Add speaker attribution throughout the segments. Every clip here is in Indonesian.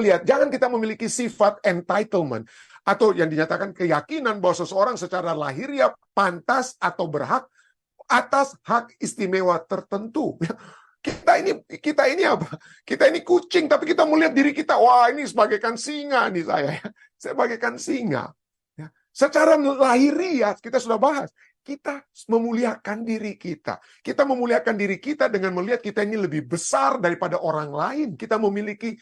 Speaker 1: lihat, jangan kita memiliki sifat entitlement atau yang dinyatakan keyakinan bahwa seseorang secara lahiriah pantas atau berhak atas hak istimewa tertentu. Kita ini apa? Kita ini kucing, tapi kita melihat diri kita, wah ini sebagaikan singa nih saya. Saya bagaikan singa. Ya. Secara lahiriah kita sudah bahas. Kita memuliakan diri kita. Kita memuliakan diri kita dengan melihat kita ini lebih besar daripada orang lain. Kita memiliki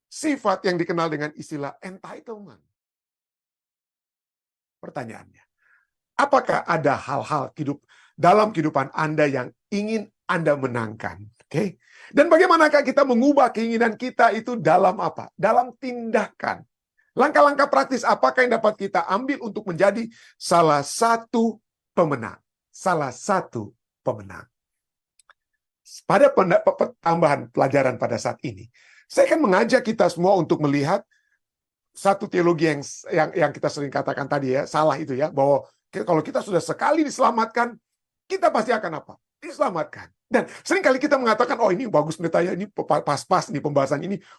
Speaker 1: sifat yang dikenal dengan istilah entitlement. Pertanyaannya, apakah ada hal-hal dalam kehidupan Anda yang ingin Anda menangkan? Oke? Dan bagaimanakah kita mengubah keinginan kita itu dalam apa? Dalam tindakan. Langkah-langkah praktis apakah yang dapat kita ambil untuk menjadi salah satu pemenang? Salah satu pemenang. Pada tambahan pelajaran pada saat ini, saya akan mengajak kita semua untuk melihat satu teologi yang kita sering katakan tadi ya, salah itu ya, bahwa kalau kita sudah sekali diselamatkan, kita pasti akan apa? Diselamatkan. Dan seringkali kita mengatakan, oh ini bagus pendeta ya, ini pas-pas nih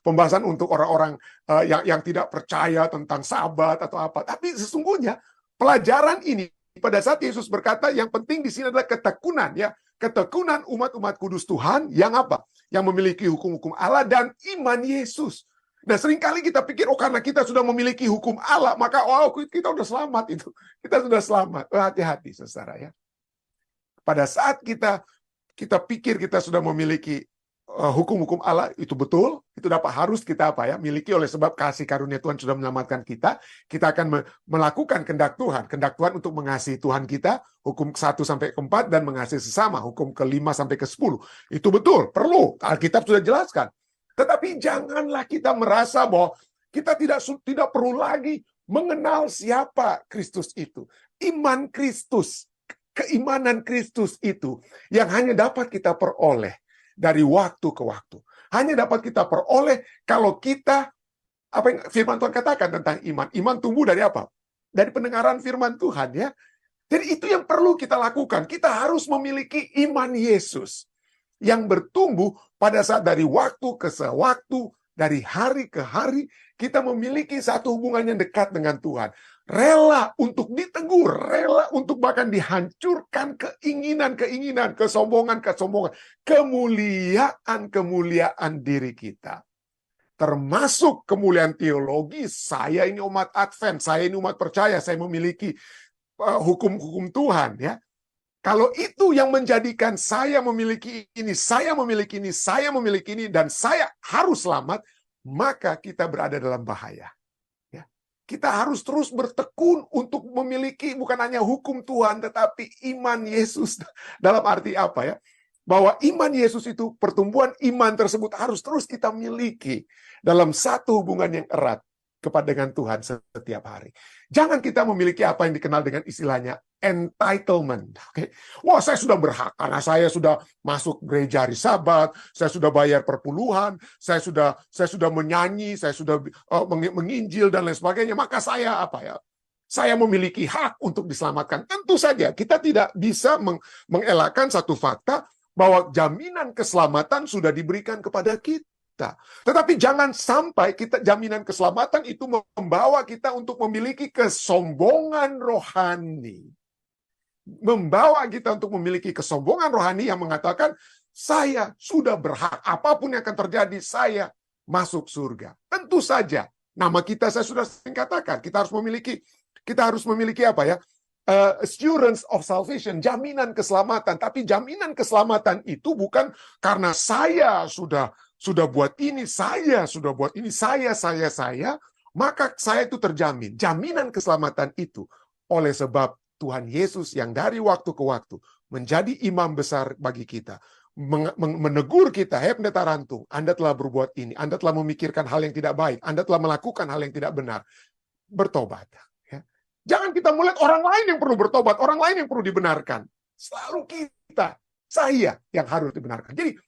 Speaker 1: pembahasan untuk orang-orang yang tidak percaya tentang sabat atau apa. Tapi sesungguhnya pelajaran ini pada saat Yesus berkata yang penting di sini adalah ketekunan ya, ketekunan umat-umat kudus Tuhan yang apa? Yang memiliki hukum-hukum Allah dan iman Yesus. Nah, seringkali kita pikir, oh karena kita sudah memiliki hukum Allah, maka kita sudah selamat itu. Kita sudah selamat. Hati-hati, saudara ya. Pada saat kita pikir kita sudah memiliki hukum-hukum Allah, itu betul, itu harus kita miliki oleh sebab kasih karunia Tuhan sudah menyelamatkan kita. Kita akan melakukan kehendak Tuhan untuk mengasihi Tuhan kita, hukum 1-4 dan mengasihi sesama, hukum ke-5 sampai ke-10. Itu betul, perlu. Alkitab sudah jelaskan. Tetapi janganlah kita merasa bahwa kita tidak perlu lagi mengenal siapa Kristus itu. Iman Kristus, keimanan Kristus itu yang hanya dapat kita peroleh dari waktu ke waktu. Hanya dapat kita peroleh kalau kita, apa yang firman Tuhan katakan tentang iman. Iman tumbuh dari apa? Dari pendengaran firman Tuhan ya. Jadi itu yang perlu kita lakukan. Kita harus memiliki iman Yesus yang bertumbuh pada saat dari waktu ke waktu, dari hari ke hari, kita memiliki satu hubungan yang dekat dengan Tuhan. Rela untuk ditegur, rela untuk bahkan dihancurkan keinginan-keinginan, kesombongan, kemuliaan diri kita. Termasuk kemuliaan teologi, saya ini umat Advent, saya ini umat percaya, saya memiliki hukum-hukum Tuhan ya. Kalau itu yang menjadikan saya memiliki ini, saya memiliki ini, saya memiliki ini, dan saya harus selamat, maka kita berada dalam bahaya. Ya. Kita harus terus bertekun untuk memiliki bukan hanya hukum Tuhan, tetapi iman Yesus. Dalam arti apa ya? Bahwa iman Yesus itu, pertumbuhan iman tersebut harus terus kita miliki dalam satu hubungan yang erat dengan Tuhan setiap hari. Jangan kita memiliki apa yang dikenal dengan istilahnya entitlement. Okay? Wah, saya sudah berhak karena saya sudah masuk gereja hari Sabat, saya sudah bayar perpuluhan, saya sudah menyanyi, saya sudah menginjil dan lain sebagainya. Maka saya saya memiliki hak untuk diselamatkan. Tentu saja kita tidak bisa mengelakkan satu fakta bahwa jaminan keselamatan sudah diberikan kepada kita. Tetapi jangan sampai jaminan keselamatan itu membawa kita untuk memiliki kesombongan rohani. Membawa kita untuk memiliki kesombongan rohani yang mengatakan, saya sudah berhak, apapun yang akan terjadi, saya masuk surga. Tentu saja, nama kita saya sudah sering katakan, kita harus memiliki apa ya? Assurance of salvation, jaminan keselamatan. Tapi jaminan keselamatan itu bukan karena saya sudah buat ini, saya sudah buat ini, saya, maka saya itu terjamin. Jaminan keselamatan itu oleh sebab Tuhan Yesus yang dari waktu ke waktu menjadi imam besar bagi kita. Menegur kita, hei pendeta Rantung, Anda telah berbuat ini, Anda telah memikirkan hal yang tidak baik, Anda telah melakukan hal yang tidak benar. Bertobat. Ya. Jangan kita melihat orang lain yang perlu bertobat, orang lain yang perlu dibenarkan. Selalu saya yang harus dibenarkan. Jadi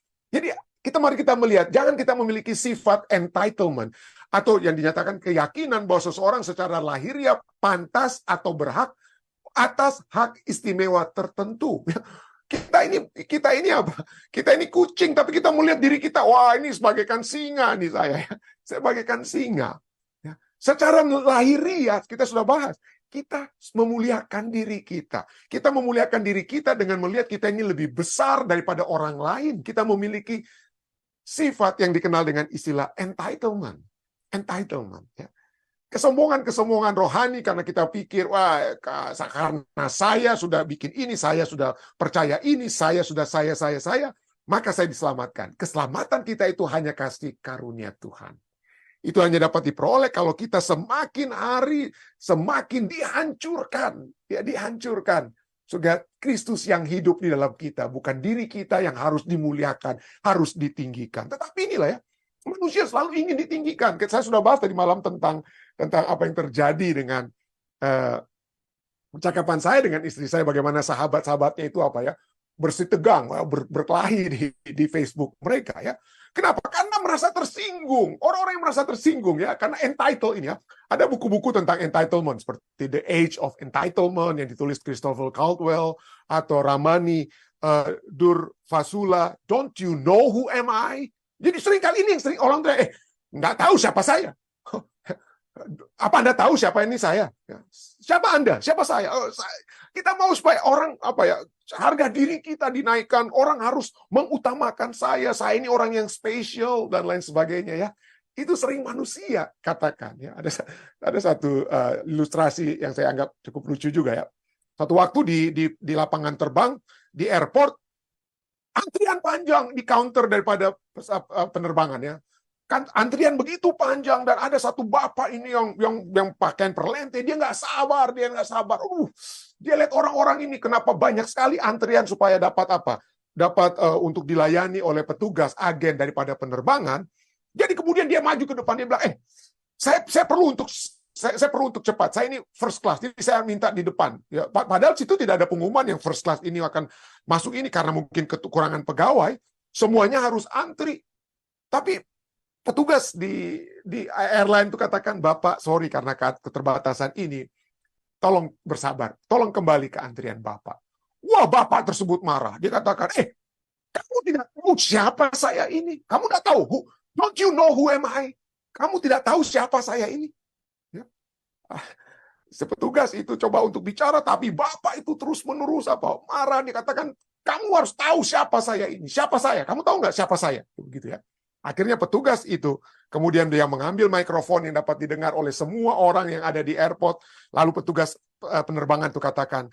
Speaker 1: mari kita melihat, jangan kita memiliki sifat entitlement atau yang dinyatakan keyakinan bahwa seseorang secara lahiriah pantas atau berhak atas hak istimewa tertentu. Kita ini apa? Kita ini kucing, tapi kita melihat diri kita, wah ini sebagaikan singa nih saya. Saya bagaikan singa. Ya. Secara lahiriah, kita sudah bahas. Kita memuliakan diri kita. Kita memuliakan diri kita dengan melihat kita ini lebih besar daripada orang lain. Kita memiliki sifat yang dikenal dengan istilah entitlement. Entitlement. Ya. Kesombongan rohani karena kita pikir, wah karena saya sudah bikin ini, saya sudah percaya ini, saya sudah saya, maka saya diselamatkan. Keselamatan kita itu hanya kasih karunia Tuhan. Itu hanya dapat diperoleh kalau kita semakin hari, semakin dihancurkan. Ya, dihancurkan. Sehingga Kristus yang hidup di dalam kita, bukan diri kita yang harus dimuliakan, harus ditinggikan. Tetapi inilah ya, manusia selalu ingin ditinggikan. Saya sudah bahas tadi malam tentang apa yang terjadi dengan percakapan saya dengan istri saya, bagaimana sahabat-sahabatnya itu apa ya, bersih tegang, berkelahi di Facebook mereka ya. Kenapa? Karena merasa tersinggung. Orang-orang yang merasa tersinggung ya, karena entitled ini ya. Ada buku-buku tentang entitlement seperti The Age of Entitlement yang ditulis Christopher Caldwell atau Ramani Durvasula, Don't You Know Who Am I? Jadi sering kali ini yang sering orang teriak, nggak tahu siapa saya. Apa Anda tahu siapa ini saya? Siapa Anda? Siapa saya? Kita mau supaya orang harga diri kita dinaikkan, orang harus mengutamakan saya ini orang yang spesial dan lain sebagainya ya. Itu sering manusia katakan ya. Ada satu ilustrasi yang saya anggap cukup lucu juga ya. Satu waktu di lapangan terbang di airport, antrian panjang di counter daripada penerbangan ya. Kan antrian begitu panjang dan ada satu bapak ini yang pakaian perlente, dia nggak sabar. Dia lihat orang-orang ini kenapa banyak sekali antrian supaya dapat untuk dilayani oleh petugas agen daripada penerbangan. Jadi kemudian dia maju ke depan, dia bilang, saya perlu untuk cepat. Saya ini first class, jadi saya minta di depan. Ya, padahal situ tidak ada pengumuman yang first class ini akan masuk ini karena mungkin kekurangan pegawai. Semuanya harus antri. Tapi petugas di airline itu katakan, Bapak, sorry karena keterbatasan ini, tolong bersabar, tolong kembali ke antrian Bapak. Wah, Bapak tersebut marah. Dia katakan, kamu tidak tahu siapa saya ini? Kamu tidak tahu? Don't you know who am I? Kamu tidak tahu siapa saya ini? Ya. Sepetugas itu coba untuk bicara, tapi Bapak itu terus-menerus marah. Dia katakan, kamu harus tahu siapa saya ini. Siapa saya? Kamu tahu nggak siapa saya? Begitu ya. Akhirnya petugas itu, kemudian dia mengambil mikrofon yang dapat didengar oleh semua orang yang ada di airport. Lalu petugas penerbangan itu katakan,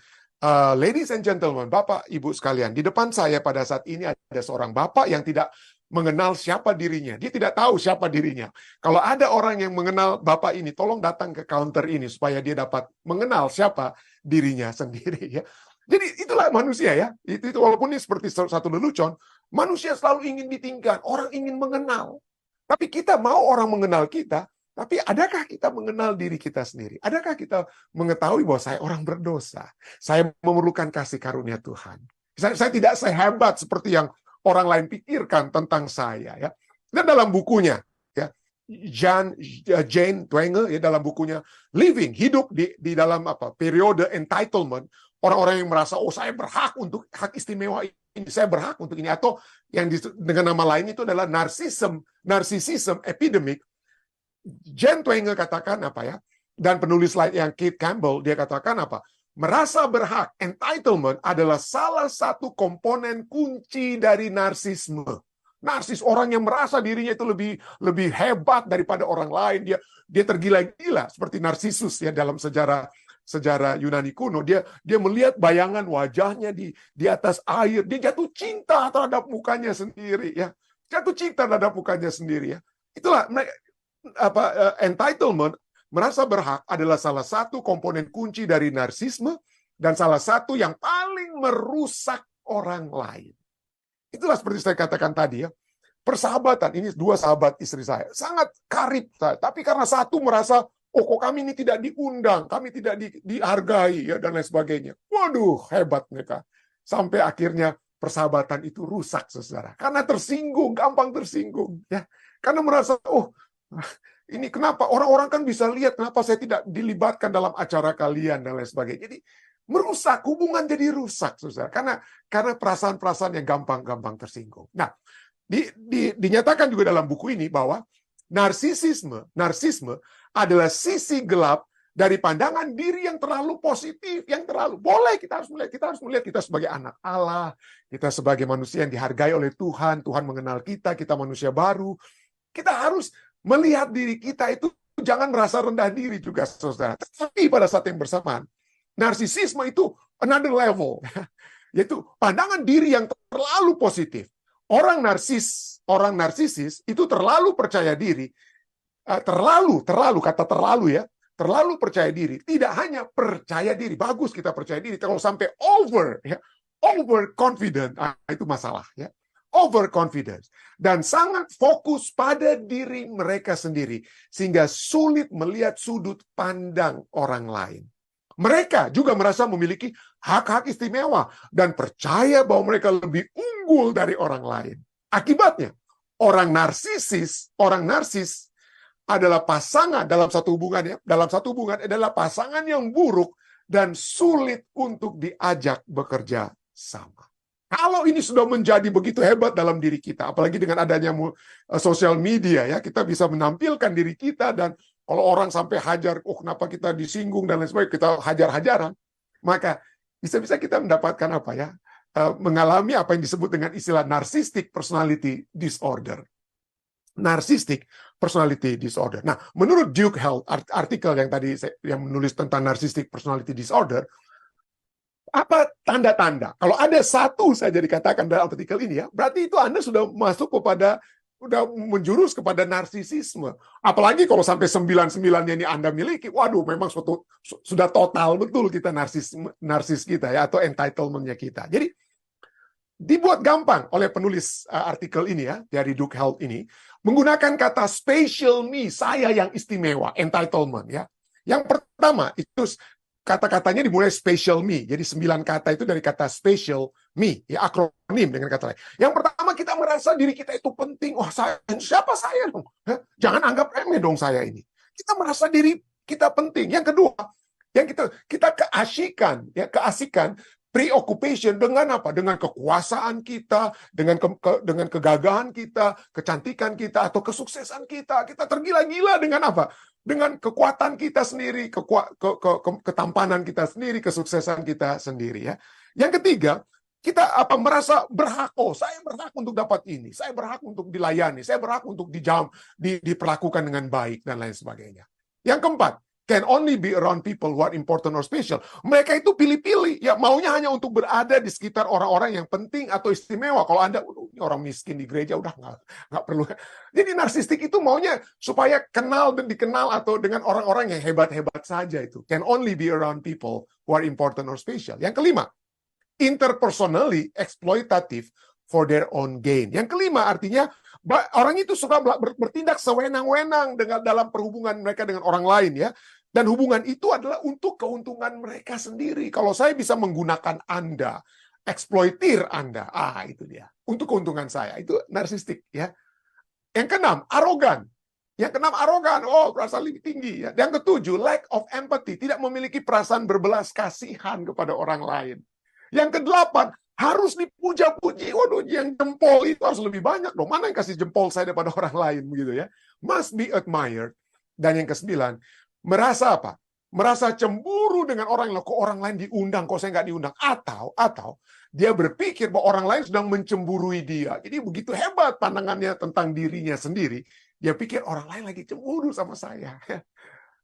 Speaker 1: ladies and gentlemen, Bapak, Ibu sekalian, di depan saya pada saat ini ada seorang Bapak yang tidak mengenal siapa dirinya. Dia tidak tahu siapa dirinya. Kalau ada orang yang mengenal Bapak ini, tolong datang ke counter ini supaya dia dapat mengenal siapa dirinya sendiri. Ya. Jadi itulah manusia ya. Itu walaupun ini seperti satu lelucon, manusia selalu ingin ditinggikan, orang ingin mengenal. Tapi kita mau orang mengenal kita, tapi adakah kita mengenal diri kita sendiri? Adakah kita mengetahui bahwa saya orang berdosa? Saya memerlukan kasih karunia Tuhan. Saya tidak sehebat seperti yang orang lain pikirkan tentang saya ya. Dan dalam bukunya ya, Jane Twenge ya, dalam bukunya Living, hidup di dalam periode entitlement, orang-orang yang merasa saya berhak untuk hak istimewa ini, saya berhak untuk ini, atau yang dengan nama lain itu adalah narcissism epidemic. Jane Twenge katakan dan penulis lain yang Keith Campbell dia katakan merasa berhak, entitlement adalah salah satu komponen kunci dari narsisme. Narsis, orang yang merasa dirinya itu lebih hebat daripada orang lain, dia tergila-gila seperti Narsisus ya dalam sejarah Yunani kuno. Dia melihat bayangan wajahnya di atas air, dia jatuh cinta terhadap mukanya sendiri ya. Jatuh cinta terhadap mukanya sendiri ya. Itulah entitlement, merasa berhak adalah salah satu komponen kunci dari narsisme dan salah satu yang paling merusak orang lain. Itulah seperti saya katakan tadi ya. Persahabatan, ini dua sahabat istri saya, sangat karib saya. Tapi karena satu merasa, kok kami ini tidak diundang, kami tidak dihargai ya dan lain sebagainya. Waduh, hebat mereka. Sampai akhirnya persahabatan itu rusak, saudara. Karena tersinggung, gampang tersinggung ya. Karena merasa, ini kenapa orang-orang kan bisa lihat kenapa saya tidak dilibatkan dalam acara kalian dan lain sebagainya. Jadi Merusak, hubungan jadi rusak, saudara. Karena perasaan-perasaan yang gampang-gampang tersinggung. Nah, dinyatakan juga dalam buku ini bahwa narsisme adalah sisi gelap dari pandangan diri yang terlalu positif, yang terlalu boleh kita harus melihat kita sebagai anak Allah, kita sebagai manusia yang dihargai oleh Tuhan, Tuhan mengenal kita manusia baru. Kita harus melihat diri kita itu jangan merasa rendah diri juga, saudara. Tapi pada saat yang bersamaan, narsisisme itu another level, yaitu pandangan diri yang terlalu positif. Orang narsisis itu terlalu percaya diri, terlalu percaya diri. Tidak hanya percaya diri, bagus kita percaya diri. Kalau sampai overconfident, itu masalah, ya. Overconfidence dan sangat fokus pada diri mereka sendiri sehingga sulit melihat sudut pandang orang lain. Mereka juga merasa memiliki hak-hak istimewa dan percaya bahwa mereka lebih unggul dari orang lain. Akibatnya, orang narsis adalah pasangan dalam satu hubungan adalah pasangan yang buruk dan sulit untuk diajak bekerja sama. Kalau ini sudah menjadi begitu hebat dalam diri kita, apalagi dengan adanya sosial media, ya, kita bisa menampilkan diri kita, dan kalau orang sampai hajar, kenapa kita disinggung dan lain sebagainya, kita hajar-hajaran, maka bisa-bisa kita mendapatkan apa ya? Mengalami apa yang disebut dengan istilah narcissistic personality disorder. Narcissistic personality disorder. Nah, menurut Duke Health, artikel yang tadi yang menulis tentang narcissistic personality disorder, apa tanda-tanda? Kalau ada satu saja dikatakan dalam artikel ini, ya, berarti itu Anda sudah masuk sudah menjurus kepada narsisisme. Apalagi kalau sampai 99-nya ini Anda miliki, waduh, memang sudah total betul kita narsis kita, ya, atau entitlement-nya kita. Jadi dibuat gampang oleh penulis artikel ini, ya, dari Duke Health ini, menggunakan kata special me, saya yang istimewa, entitlement, ya. Yang pertama itu kata-katanya dimulai special me. Jadi 9 kata itu dari kata special me, ya, akronim dengan kata lain. Yang pertama, kita merasa diri kita itu penting. Wah, siapa saya dong? Jangan anggap remeh dong saya ini. Kita merasa diri kita penting. Yang kedua, yang kita keasikan preoccupation dengan apa? Dengan kekuasaan kita, dengan kegagahan kita, kecantikan kita, atau kesuksesan kita. Kita tergila-gila dengan apa? Dengan kekuatan kita sendiri, ketampanan kita sendiri, kesuksesan kita sendiri, ya. Yang ketiga, kita merasa berhak. Saya berhak untuk dapat ini, saya berhak untuk dilayani, saya berhak untuk diperlakukan dengan baik dan lain sebagainya. Yang keempat, can only be around people who are important or special. Mereka itu pilih-pilih, ya, maunya hanya untuk berada di sekitar orang-orang yang penting atau istimewa. Kalau Anda orang miskin di gereja, udah nggak perlu. Jadi narsistik itu maunya supaya kenal dan dikenal atau dengan orang-orang yang hebat-hebat saja itu. Can only be around people who are important or special. Yang kelima, interpersonally exploitative for their own gain. Yang kelima artinya orang itu suka bertindak sewenang-wenang dalam perhubungan mereka dengan orang lain, ya. Dan hubungan itu adalah untuk keuntungan mereka sendiri. Kalau saya bisa menggunakan Anda, eksploitir Anda, itu dia. Untuk keuntungan saya. Itu narsistik, ya. Yang keenam, arogan. Perasaan lebih tinggi, ya. Yang ketujuh, lack of empathy, tidak memiliki perasaan berbelas kasihan kepada orang lain. Yang kedelapan, harus dipuja-puji. Waduh, yang jempol itu harus lebih banyak dong. Mana yang kasih jempol saya daripada orang lain, begitu, ya. Must be admired. Dan yang kesembilan, merasa apa? Merasa cemburu dengan orang lain. Kok orang lain diundang, kok saya nggak diundang? Atau dia berpikir bahwa orang lain sedang mencemburui dia. Jadi begitu hebat pandangannya tentang dirinya sendiri, dia pikir orang lain lagi cemburu sama saya.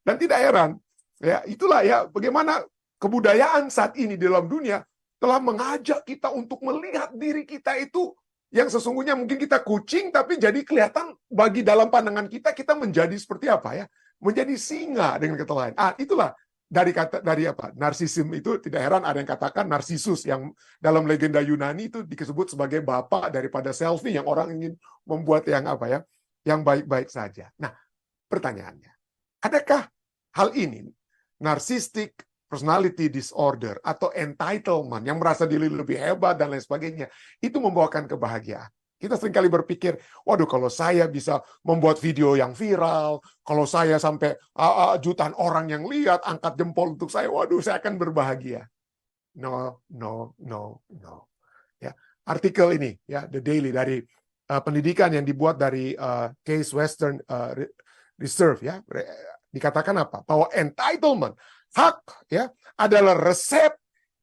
Speaker 1: Dan tidak heran, ya, itulah, ya, bagaimana kebudayaan saat ini di dalam dunia telah mengajak kita untuk melihat diri kita itu yang sesungguhnya mungkin kita kucing, tapi jadi kelihatan bagi dalam pandangan kita menjadi seperti apa, ya? Menjadi singa dengan kata lain. Itulah dari apa? Narsisisme itu tidak heran ada yang katakan Narsisus yang dalam legenda Yunani itu disebut sebagai bapak daripada selfie yang orang ingin membuat yang apa, ya? Yang baik-baik saja. Nah, pertanyaannya, adakah hal ini narcissistic personality disorder atau entitlement yang merasa diri lebih hebat dan lain sebagainya itu membawakan kebahagiaan? Kita seringkali berpikir, waduh, kalau saya bisa membuat video yang viral, kalau saya sampai jutaan orang yang lihat, angkat jempol untuk saya, waduh, saya akan berbahagia. no, no, no, no. Ya, artikel ini ya The Daily dari pendidikan yang dibuat dari Case Western Reserve ya dikatakan apa? Bahwa entitlement, hak ya adalah resep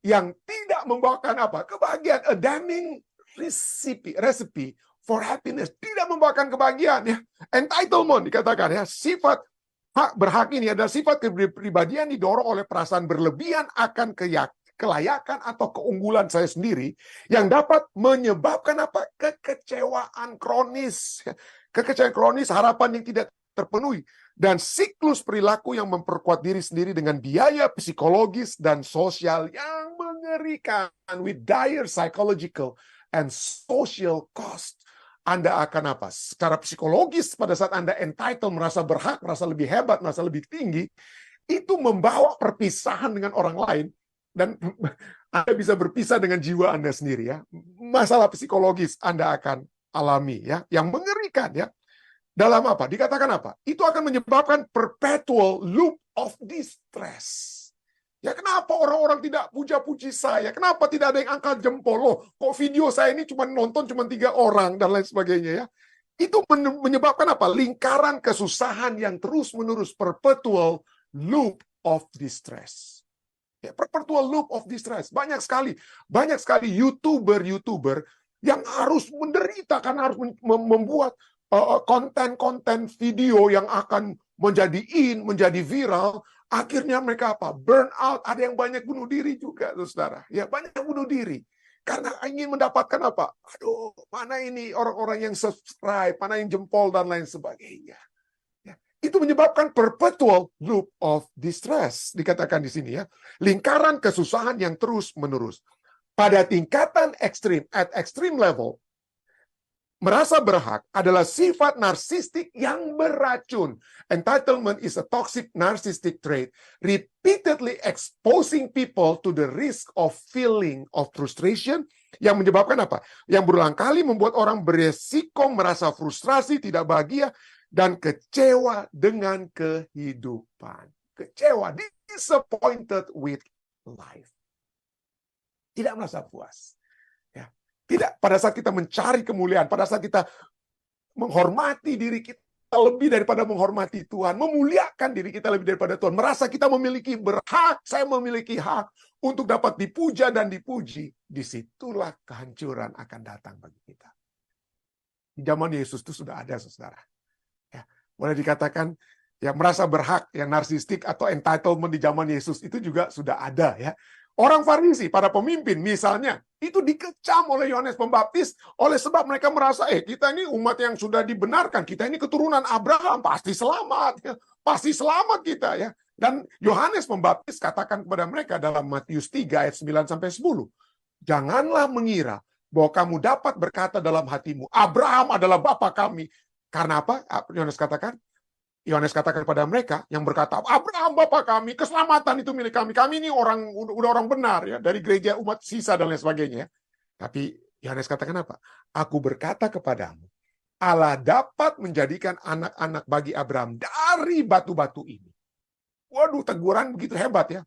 Speaker 1: yang tidak membawakan apa? Kebahagiaan, a damning recipe for happiness, tidak membawakan kebahagiaan ya. Entitlement dikatakan ya, sifat hak berhak ini adalah sifat kepribadian didorong oleh perasaan berlebihan akan kelayakan atau keunggulan saya sendiri yang dapat menyebabkan apa? Kekecewaan kronis. Kekecewaan kronis, harapan yang tidak terpenuhi, dan siklus perilaku yang memperkuat diri sendiri dengan biaya psikologis dan sosial yang mengerikan, with dire psychological and social cost. Anda akan apa? Secara psikologis pada saat Anda entitled, merasa berhak, merasa lebih hebat, merasa lebih tinggi, itu membawa perpisahan dengan orang lain, dan Anda bisa berpisah dengan jiwa Anda sendiri ya. Masalah psikologis Anda akan alami ya, yang mengerikan ya. Dalam apa? Dikatakan apa? Itu akan menyebabkan perpetual loop of distress. Ya kenapa orang-orang tidak puja-puji saya? Kenapa tidak ada yang angkat jempol? Loh, kok video saya ini cuma nonton cuma 3 orang dan lain sebagainya ya. Itu menyebabkan apa? Lingkaran kesusahan yang terus-menerus, perpetual loop of distress. Ya, perpetual loop of distress. Banyak sekali YouTuber yang harus menderita karena harus membuat konten-konten video yang akan menjadi viral. Akhirnya mereka apa? Burn out. Ada yang banyak bunuh diri juga, saudara. Ya, banyak bunuh diri karena ingin mendapatkan apa? Aduh, mana ini orang-orang yang subscribe, mana yang jempol dan lain sebagainya. Ya, itu menyebabkan perpetual loop of distress, dikatakan di sini ya. Lingkaran kesusahan yang terus-menerus. Pada tingkatan ekstrim, at extreme level, merasa berhak adalah sifat narsistik yang beracun. Entitlement is a toxic narcissistic trait, repeatedly exposing people to the risk of feeling of frustration, yang menyebabkan apa? Yang berulang kali membuat orang beresiko merasa frustrasi, tidak bahagia, dan kecewa dengan kehidupan. Kecewa, disappointed with life. Tidak merasa puas. Tidak, pada saat kita mencari kemuliaan, pada saat kita menghormati diri kita lebih daripada menghormati Tuhan, memuliakan diri kita lebih daripada Tuhan, merasa kita memiliki berhak, saya memiliki hak untuk dapat dipuja dan dipuji, disitulah kehancuran akan datang bagi kita. Di zaman Yesus itu sudah ada, saudara. Ya, boleh dikatakan, yang merasa berhak, yang narsistik atau entitlement di zaman Yesus itu juga sudah ada ya. Orang Farisi, para pemimpin misalnya, itu dikecam oleh Yohanes Pembaptis oleh sebab mereka merasa, kita ini umat yang sudah dibenarkan, kita ini keturunan Abraham, pasti selamat, ya. Pasti selamat kita ya. Dan Yohanes Pembaptis katakan kepada mereka dalam Matius 3 ayat 9-10, janganlah mengira bahwa kamu dapat berkata dalam hatimu, Abraham adalah bapa kami. Karena apa? Yohanes katakan kepada mereka yang berkata, Abraham bapa kami, keselamatan itu milik kami. Kami ini udah orang benar ya, dari gereja umat sisa dan lain sebagainya. Tapi Yohanes katakan apa? Aku berkata kepadamu, Allah dapat menjadikan anak-anak bagi Abraham dari batu-batu ini. Waduh, teguran begitu hebat ya.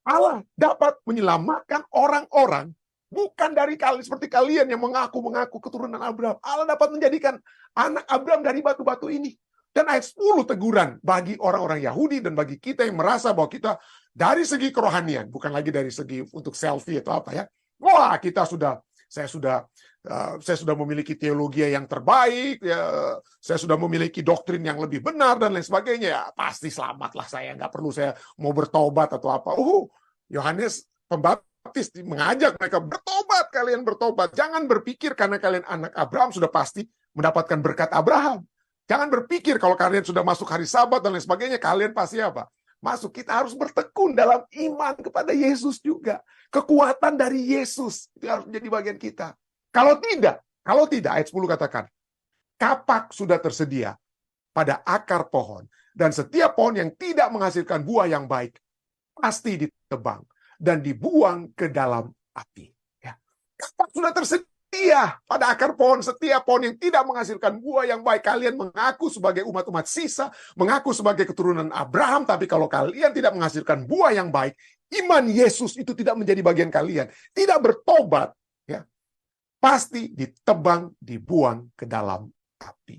Speaker 1: Allah dapat menyelamatkan orang-orang bukan dari kalian seperti kalian yang mengaku keturunan Abraham. Allah dapat menjadikan anak Abraham dari batu-batu ini. Dan ayat 10 teguran bagi orang-orang Yahudi dan bagi kita yang merasa bahwa kita dari segi kerohanian, bukan lagi dari segi untuk selfie atau apa ya. Wah, saya sudah memiliki teologi yang terbaik, ya, saya sudah memiliki doktrin yang lebih benar dan lain sebagainya. Ya, pasti selamatlah saya, nggak perlu saya mau bertobat atau apa. Yohanes Pembaptis mengajak mereka bertobat, kalian bertobat. Jangan berpikir karena kalian anak Abraham sudah pasti mendapatkan berkat Abraham. Jangan berpikir kalau kalian sudah masuk hari Sabat dan lain sebagainya, kalian pasti apa? Masuk. Kita harus bertekun dalam iman kepada Yesus juga. Kekuatan dari Yesus itu harus menjadi bagian kita. Kalau tidak, ayat 10 katakan, kapak sudah tersedia pada akar pohon, dan setiap pohon yang tidak menghasilkan buah yang baik pasti ditebang dan dibuang ke dalam api. Ya. Kapak sudah tersedia. setia pada akar pohon, setia pohon yang tidak menghasilkan buah yang baik. Kalian mengaku sebagai umat-umat sisa, mengaku sebagai keturunan Abraham, tapi kalau kalian tidak menghasilkan buah yang baik, iman Yesus itu tidak menjadi bagian kalian, tidak bertobat, ya, pasti ditebang, dibuang ke dalam api.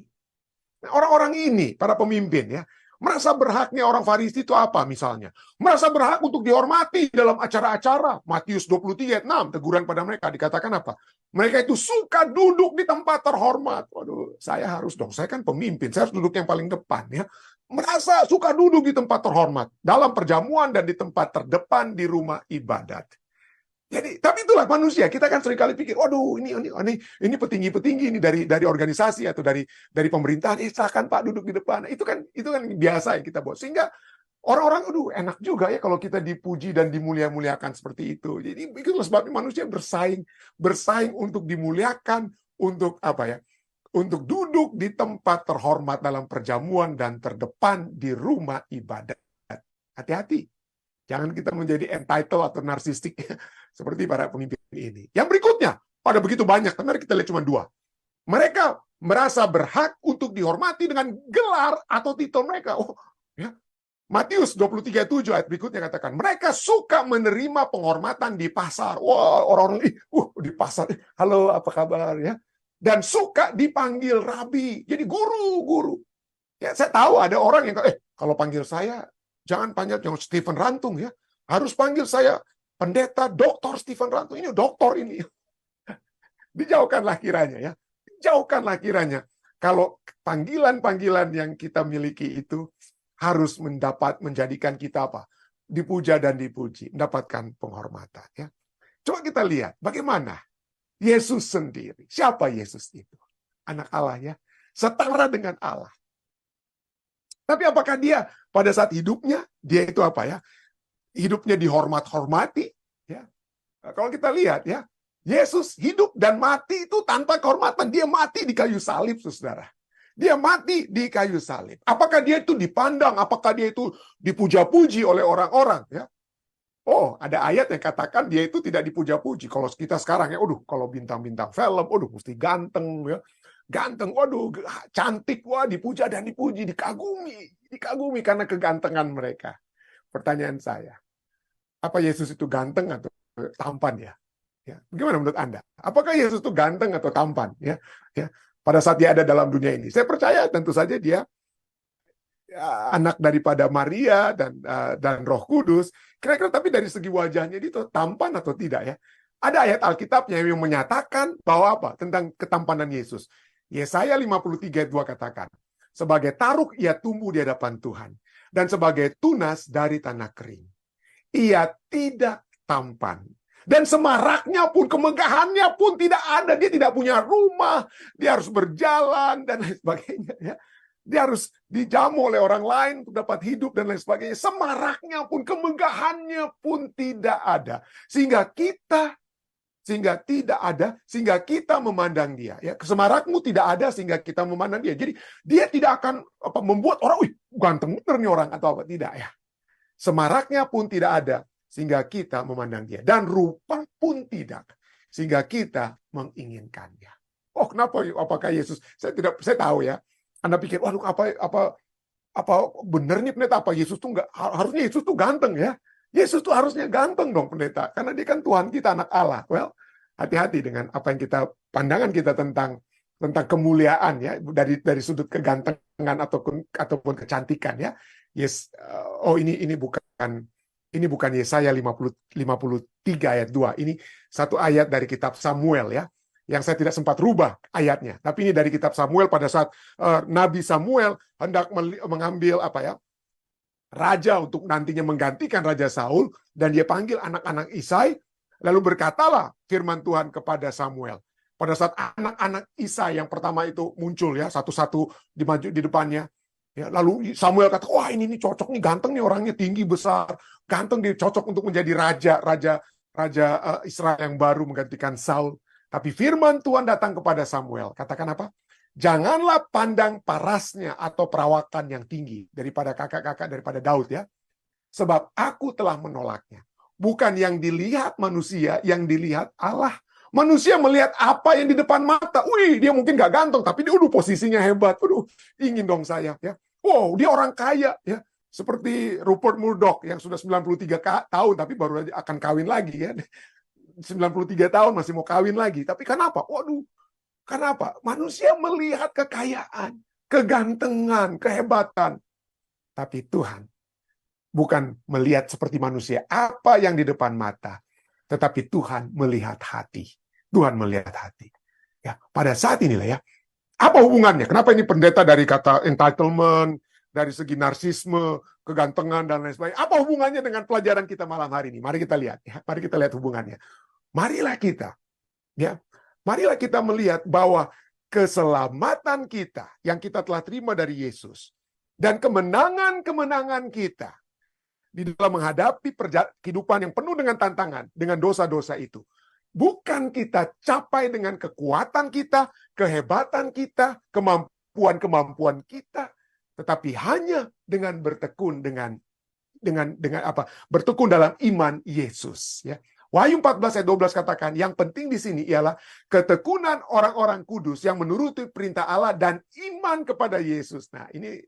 Speaker 1: Nah, orang-orang ini, para pemimpin, ya, merasa berhaknya orang Farisi itu apa misalnya? Merasa berhak untuk dihormati dalam acara-acara. Matius 23 ayat 6, teguran pada mereka dikatakan apa? Mereka itu suka duduk di tempat terhormat. Waduh, saya harus dong, saya kan pemimpin, saya harus duduk yang paling depan, ya. Merasa suka duduk di tempat terhormat, dalam perjamuan dan di tempat terdepan di rumah ibadat. Jadi, tapi itulah manusia. Kita kan seringkali pikir, waduh, ini petinggi-petinggi ini dari organisasi atau dari pemerintahan, silakan Pak duduk di depan. Itu kan biasa yang kita buat. Sehingga orang-orang, aduh, enak juga ya kalau kita dipuji dan dimulia-muliakan seperti itu. Jadi itulah sebabnya manusia bersaing untuk dimuliakan, untuk apa ya? Untuk duduk di tempat terhormat dalam perjamuan dan terdepan di rumah ibadat. Hati-hati. Jangan kita menjadi entitled atau narsistik seperti para pemimpin ini. Yang berikutnya, pada begitu banyak, tapi kita lihat cuma 2. Mereka merasa berhak untuk dihormati dengan gelar atau titel mereka. Oh, ya. Matius 23:7 ayat berikutnya katakan, mereka suka menerima penghormatan di pasar. Wah, orang-orang di pasar. Halo, apa kabar, ya? Dan suka dipanggil rabi. Jadi guru. Ya, saya tahu ada orang yang kalau panggil saya jangan panggil yang Stephen Rantung, ya. Harus panggil saya pendeta Dr. Stephen Rantung. Ini doktor ini. Dijauhkanlah kiranya, ya. Jauhkanlah kiranya. Kalau panggilan-panggilan yang kita miliki itu harus menjadikan kita apa? Dipuja dan dipuji, mendapatkan penghormatan, ya. Coba kita lihat bagaimana Yesus sendiri. Siapa Yesus itu? Anak Allah, ya. Setara dengan Allah. Tapi apakah dia pada saat hidupnya, dia itu apa, ya? Hidupnya dihormati, ya. Nah, kalau kita lihat, ya, Yesus hidup dan mati itu tanpa kehormatan. Dia mati di kayu salib, saudara. Dia mati di kayu salib. Apakah dia itu dipandang? Apakah dia itu dipuja-puji oleh orang-orang, ya? Oh, ada ayat yang katakan dia itu tidak dipuja-puji. Kalau kita sekarang, ya, kalau bintang-bintang film, mesti ganteng, ya. Ganteng, cantik, dipuja dan dipuji, dikagumi karena kegantengan mereka. Pertanyaan saya, apa Yesus itu ganteng atau tampan, ya? Ya, bagaimana menurut Anda? Apakah Yesus itu ganteng atau tampan, ya? Ya, pada saat dia ada dalam dunia ini, saya percaya tentu saja dia anak daripada Maria dan Roh Kudus. Kira-kira tapi dari segi wajahnya dia itu tampan atau tidak, ya? Ada ayat Alkitabnya yang menyatakan bahwa apa? Tentang ketampanan Yesus. Yesaya 53:2 katakan, sebagai taruk ia tumbuh di hadapan Tuhan, dan sebagai tunas dari tanah kering. Ia tidak tampan. Dan semaraknya pun, kemegahannya pun tidak ada. Dia tidak punya rumah, dia harus berjalan, dan lain sebagainya. Ya. Dia harus dijamu oleh orang lain untuk dapat hidup, dan lain sebagainya. Semaraknya pun, kemegahannya pun tidak ada. Sehingga kita memandang dia, ya. Semarakmu tidak ada sehingga kita memandang dia. Jadi dia tidak akan membuat orang, ganteng bener nih orang atau apa, tidak, ya. Semaraknya pun tidak ada sehingga kita memandang dia, dan rupa pun tidak sehingga kita menginginkannya. Oh, kenapa? Apakah Yesus? Saya tahu, ya. Anda pikir, waduh, apa bener nih pendeta, apa Yesus tuh enggak, harusnya Yesus tuh ganteng, ya. Yesus tuh harusnya ganteng dong, pendeta, karena dia kan Tuhan kita, anak Allah. Well, hati-hati dengan apa yang pandangan kita tentang kemuliaan, ya, dari sudut kegantengan ataupun kecantikan, ya. Yes, ini bukan Yesaya 53 ayat 2. Ini satu ayat dari kitab Samuel, ya, yang saya tidak sempat rubah ayatnya. Tapi ini dari kitab Samuel pada saat Nabi Samuel hendak mengambil raja untuk nantinya menggantikan Raja Saul, dan dia panggil anak-anak Isai, lalu berkatalah firman Tuhan kepada Samuel. Pada saat anak-anak Isai yang pertama itu muncul, ya, satu-satu dimaju di depannya, ya, lalu Samuel kata, wah ini cocok nih, ganteng nih orangnya, tinggi besar, ganteng, dia cocok untuk menjadi raja Israel yang baru menggantikan Saul. Tapi firman Tuhan datang kepada Samuel, katakan apa? Janganlah pandang parasnya atau perawakan yang tinggi daripada kakak-kakak daripada Daud, ya. Sebab aku telah menolaknya. Bukan yang dilihat manusia, yang dilihat Allah. Manusia melihat apa yang di depan mata. Wih, dia mungkin nggak ganteng, tapi dia posisinya hebat. Aduh, ingin dong saya. Ya. Wow, dia orang kaya. Ya. Seperti Rupert Murdoch yang sudah 93 tahun, tapi baru akan kawin lagi. Ya. 93 tahun masih mau kawin lagi. Tapi kenapa? Waduh, kenapa? Manusia melihat kekayaan, kegantengan, kehebatan. Tapi Tuhan bukan melihat seperti manusia apa yang di depan mata, tetapi Tuhan melihat hati. Tuhan melihat hati. Ya, pada saat inilah ya, apa hubungannya? Kenapa ini pendeta dari kata entitlement, dari segi narsisme, kegantengan dan lain sebagainya? Apa hubungannya dengan pelajaran kita malam hari ini? Mari kita lihat ya. Mari kita lihat hubungannya. Marilah kita ya. Marilah kita melihat bahwa keselamatan kita yang kita telah terima dari Yesus dan kemenangan-kemenangan kita di dalam menghadapi kehidupan yang penuh dengan tantangan, dengan dosa-dosa itu. Bukan kita capai dengan kekuatan kita, kehebatan kita, kemampuan-kemampuan kita, tetapi hanya dengan bertekun dengan apa? Bertekun dalam iman Yesus. Ya. Wahyu 14 ayat 12 katakan, yang penting di sini ialah ketekunan orang-orang kudus yang menuruti perintah Allah dan iman kepada Yesus. Nah, ini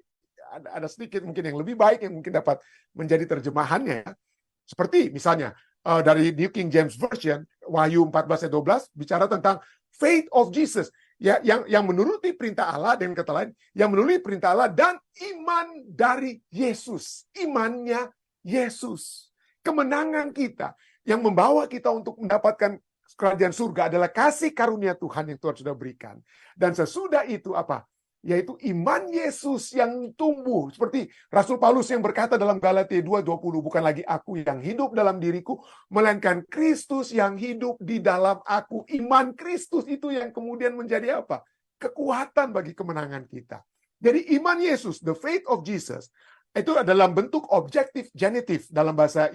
Speaker 1: ada sedikit mungkin yang lebih baik yang mungkin dapat menjadi terjemahannya. Seperti misalnya dari New King James Version, Wahyu 14 ayat 12 bicara tentang faith of Jesus, ya, yang menuruti perintah Allah, dengan kata lain, yang menuruti perintah Allah dan iman dari Yesus. Imannya Yesus. Kemenangan kita yang membawa kita untuk mendapatkan kerajaan surga adalah kasih karunia Tuhan yang Tuhan sudah berikan. Dan sesudah itu apa? Yaitu iman Yesus yang tumbuh. Seperti Rasul Paulus yang berkata dalam Galatia 2:20, bukan lagi aku yang hidup dalam diriku, melainkan Kristus yang hidup di dalam aku. Iman Kristus itu yang kemudian menjadi apa? Kekuatan bagi kemenangan kita. Jadi iman Yesus, the faith of Jesus, itu adalah bentuk objektif genitif dalam bahasa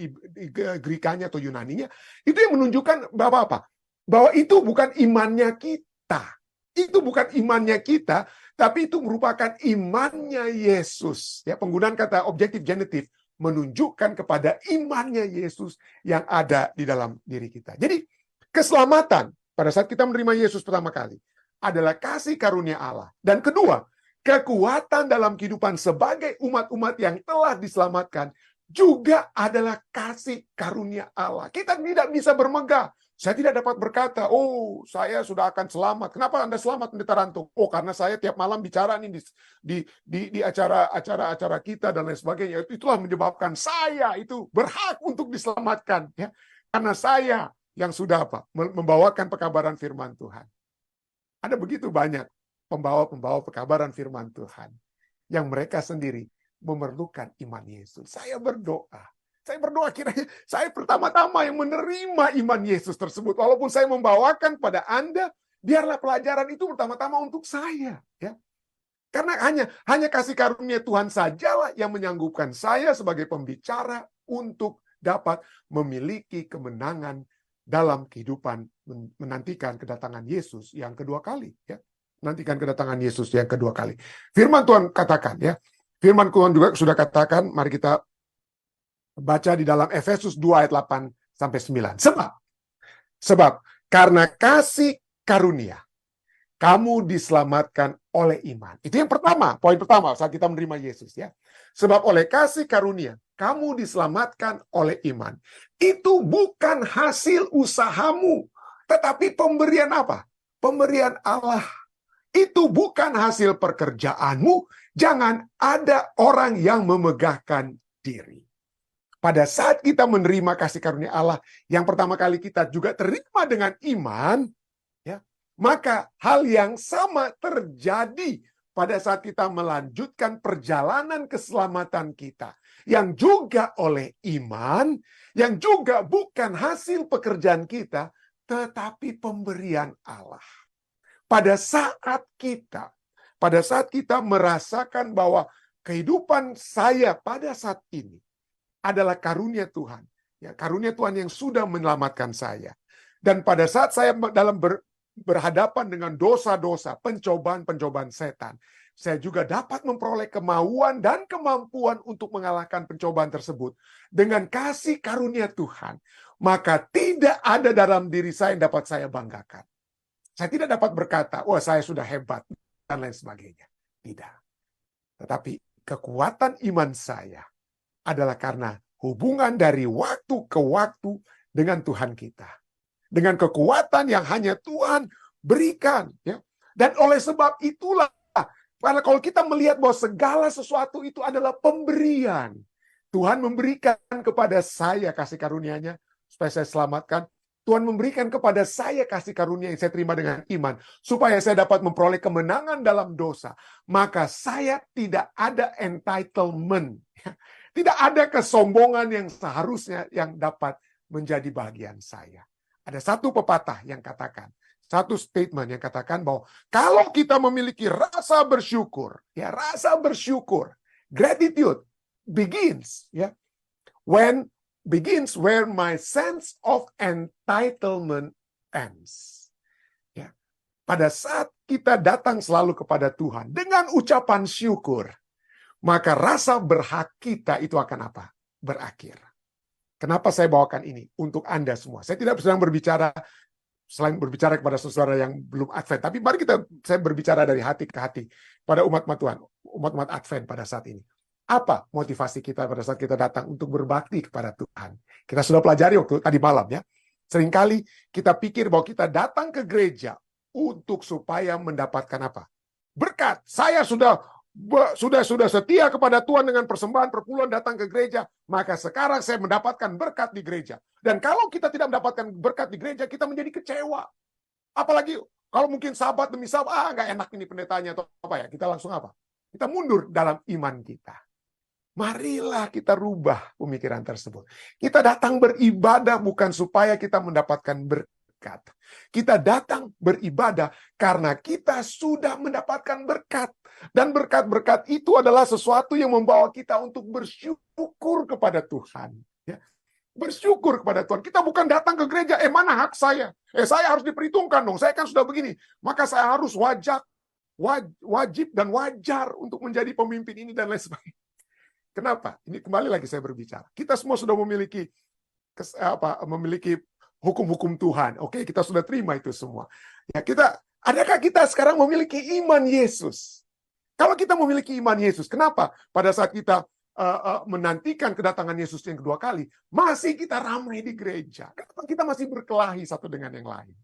Speaker 1: Grekanya atau Yunaninya. Itu yang menunjukkan bahwa apa? Bahwa itu bukan imannya kita. Itu bukan imannya kita, tapi itu merupakan imannya Yesus. Ya, penggunaan kata objektif genitif menunjukkan kepada imannya Yesus yang ada di dalam diri kita. Jadi, keselamatan pada saat kita menerima Yesus pertama kali adalah kasih karunia Allah. Dan kedua, kekuatan dalam kehidupan sebagai umat-umat yang telah diselamatkan juga adalah kasih karunia Allah. Kita tidak bisa bermegah. Saya tidak dapat berkata, oh saya sudah akan selamat. Kenapa Anda selamat, Pendeta Rantung? Oh karena saya tiap malam bicara nih di acara-acara kita dan lain sebagainya. Itulah menyebabkan saya itu berhak untuk diselamatkan. Ya. Karena saya yang sudah apa? Membawakan pekabaran firman Tuhan. Ada begitu banyak pembawa-pembawa pekabaran firman Tuhan yang mereka sendiri memerlukan iman Yesus. Saya berdoa kiranya saya pertama-tama yang menerima iman Yesus tersebut. Walaupun saya membawakan pada Anda, biarlah pelajaran itu pertama-tama untuk saya. Ya. Karena hanya kasih karunia Tuhan sajalah yang menyanggupkan saya sebagai pembicara untuk dapat memiliki kemenangan dalam kehidupan menantikan kedatangan Yesus yang kedua kali. Ya. Nantikan kedatangan Yesus yang kedua kali. Firman Tuhan katakan ya. Firman Tuhan juga sudah katakan, mari kita baca di dalam Efesus 2 ayat 8 sampai 9. Sebab karena kasih karunia kamu diselamatkan oleh iman. Itu yang pertama, poin pertama saat kita menerima Yesus ya. Sebab oleh kasih karunia kamu diselamatkan oleh iman. Itu bukan hasil usahamu, tetapi pemberian apa? Pemberian Allah. Itu bukan hasil pekerjaanmu. Jangan ada orang yang memegahkan diri. Pada saat kita menerima kasih karunia Allah, yang pertama kali kita juga terima dengan iman, ya, maka hal yang sama terjadi pada saat kita melanjutkan perjalanan keselamatan kita. Yang juga oleh iman, yang juga bukan hasil pekerjaan kita, tetapi pemberian Allah. Pada saat kita merasakan bahwa kehidupan saya pada saat ini adalah karunia Tuhan. Ya, karunia Tuhan yang sudah menyelamatkan saya. Dan pada saat saya dalam berhadapan dengan dosa-dosa, pencobaan-pencobaan setan, saya juga dapat memperoleh kemauan dan kemampuan untuk mengalahkan pencobaan tersebut dengan kasih karunia Tuhan, maka tidak ada dalam diri saya yang dapat saya banggakan. Saya tidak dapat berkata, wah saya sudah hebat, dan lain sebagainya. Tidak. Tetapi kekuatan iman saya adalah karena hubungan dari waktu ke waktu dengan Tuhan kita. Dengan kekuatan yang hanya Tuhan berikan. Ya. Dan oleh sebab itulah, karena kalau kita melihat bahwa segala sesuatu itu adalah pemberian. Tuhan memberikan kepada saya kasih karunia-Nya supaya saya selamatkan. Tuhan memberikan kepada saya kasih karunia yang saya terima dengan iman. Supaya saya dapat memperoleh kemenangan dalam dosa. Maka saya tidak ada entitlement. Tidak ada kesombongan yang seharusnya yang dapat menjadi bagian saya. Ada satu pepatah yang katakan, satu statement yang katakan bahwa kalau kita memiliki rasa bersyukur, ya rasa bersyukur, gratitude begins, ya, begins where my sense of entitlement ends. Ya, pada saat kita datang selalu kepada Tuhan dengan ucapan syukur, maka rasa berhak kita itu akan apa? Berakhir. Kenapa saya bawakan ini? Untuk Anda semua. Saya tidak sedang berbicara, selain berbicara kepada saudara yang belum Advent, tapi mari saya berbicara dari hati ke hati pada umat-umat Tuhan, umat-umat Advent pada saat ini. Apa motivasi kita pada saat kita datang untuk berbakti kepada Tuhan? Kita sudah pelajari waktu tadi malam ya. Seringkali kita pikir bahwa kita datang ke gereja untuk supaya mendapatkan apa? Berkat. Saya sudah setia kepada Tuhan dengan persembahan perpuluhan datang ke gereja, maka sekarang saya mendapatkan berkat di gereja. Dan kalau kita tidak mendapatkan berkat di gereja, kita menjadi kecewa. Apalagi kalau mungkin sahabat demi sahabat, nggak enak ini pendetanya atau apa ya, kita langsung apa? Kita mundur dalam iman kita. Marilah kita rubah pemikiran tersebut. Kita datang beribadah bukan supaya kita mendapatkan berkat. Kita datang beribadah karena kita sudah mendapatkan berkat. Dan berkat-berkat itu adalah sesuatu yang membawa kita untuk bersyukur kepada Tuhan. Ya. Bersyukur kepada Tuhan. Kita bukan datang ke gereja, mana hak saya? Saya harus diperhitungkan dong, saya kan sudah begini. Maka saya harus wajib dan wajar untuk menjadi pemimpin ini dan lain sebagainya. Kenapa? Ini kembali lagi saya berbicara. Kita semua sudah memiliki hukum-hukum Tuhan. Oke, kita sudah terima itu semua. Ya, adakah kita sekarang memiliki iman Yesus? Kalau kita memiliki iman Yesus, kenapa pada saat kita menantikan kedatangan Yesus yang kedua kali, masih kita ramai di gereja? Kenapa kita masih berkelahi satu dengan yang lain?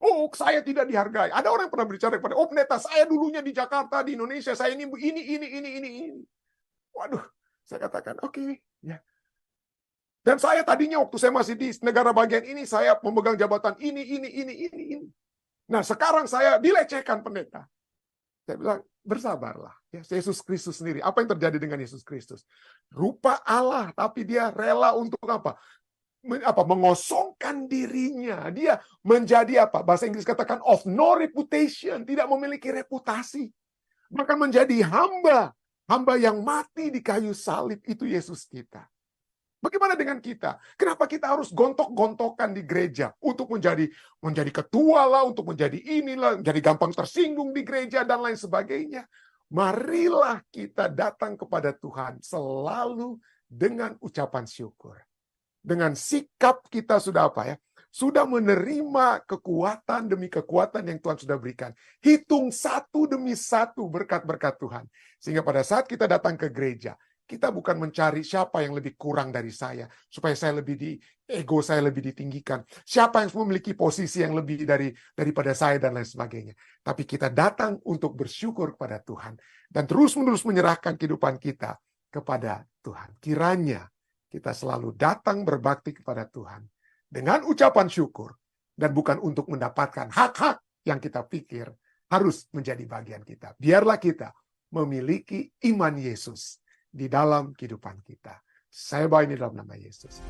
Speaker 1: Oh, saya tidak dihargai. Ada orang yang pernah berbicara kepada, oh pendeta, saya dulunya di Jakarta, di Indonesia, saya ini. Waduh, saya katakan, oke, ya. Dan saya tadinya waktu saya masih di negara bagian ini, saya memegang jabatan ini. Nah, sekarang saya dilecehkan pendeta. Saya bilang, bersabarlah. Ya, Yesus Kristus sendiri. Apa yang terjadi dengan Yesus Kristus? Rupa Allah, tapi dia rela untuk apa? Mengosongkan dirinya. Dia menjadi apa? Bahasa Inggris katakan of no reputation. Tidak memiliki reputasi. Bahkan menjadi hamba. Hamba yang mati di kayu salib. Itu Yesus kita. Bagaimana dengan kita? Kenapa kita harus gontok-gontokan di gereja untuk menjadi ketua lah, untuk menjadi inilah, menjadi gampang tersinggung di gereja dan lain sebagainya? Marilah kita datang kepada Tuhan selalu dengan ucapan syukur. Dengan sikap kita sudah apa ya? Sudah menerima kekuatan demi kekuatan yang Tuhan sudah berikan. Hitung satu demi satu berkat-berkat Tuhan. Sehingga pada saat kita datang ke gereja, kita bukan mencari siapa yang lebih kurang dari saya, supaya ego saya lebih ditinggikan. Siapa yang memiliki posisi yang lebih daripada saya dan lain sebagainya. Tapi kita datang untuk bersyukur kepada Tuhan. Dan terus-menerus menyerahkan kehidupan kita kepada Tuhan. Kiranya kita selalu datang berbakti kepada Tuhan. Dengan ucapan syukur. Dan bukan untuk mendapatkan hak-hak yang kita pikir harus menjadi bagian kita. Biarlah kita memiliki iman Yesus di dalam kehidupan kita. Saya bawa ini dalam nama Yesus.